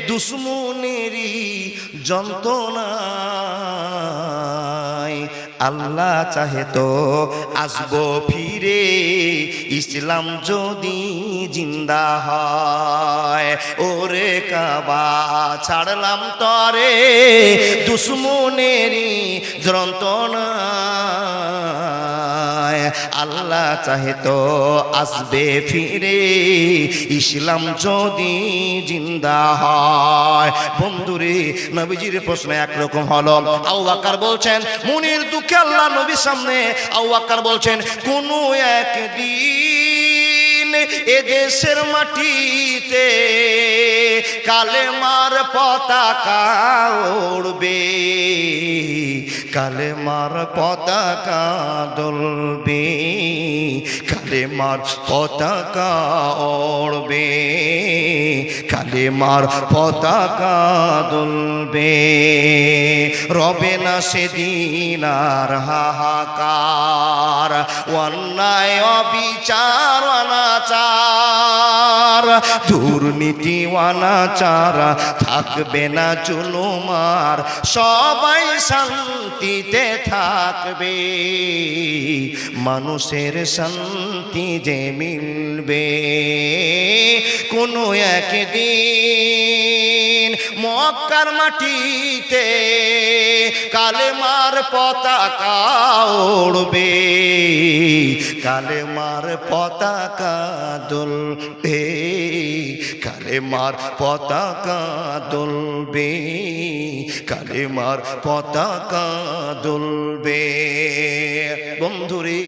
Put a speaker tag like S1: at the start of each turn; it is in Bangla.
S1: দুশ্মনেরই যন্ত্রণায়। আল্লাহ চাহে তো আসবো ফিরে, ইসলাম যদি জিন্দা হয়। ওরে কাবা ছাড়লাম তরে দুশ্মনেরই যন্ত্রণায়। আল্লাহ চাহে তো আসবে ফিরে, ইসলাম যদি জিন্দা হয়। বন্ধুরে, নবীজির প্রশ্ন একরকম হলো। আবু বকর বলছেন মুনির দুঃখে আল্লাহ নবীর সামনে, আবু বকর বলছেন কোন একদিন এ দেশের মাটিতে কালেমার পতাকা উড়বে, কালেমার পতাকা দুলবে, কালেমার পতাকা উড়বে, কালেমার পতাকা দুলবে। রবে না সেদিন আর হাহাকার, অন্যায় অবিচার অনাচার, দুর্নীতি অনাচার থাকবে না জুলুমার, সবাই শান্তিতে থাকবে, মানুষের শান্তি যে মিলবে। কোনো একদিন মক্কার মাটিতে কালেমার পতাকা উড়বে, কালেমার পতাকা দুলবে, কালেমার পতাকা দুলবে, কালেমার পতাকা দুলবে। বন্ধুরে,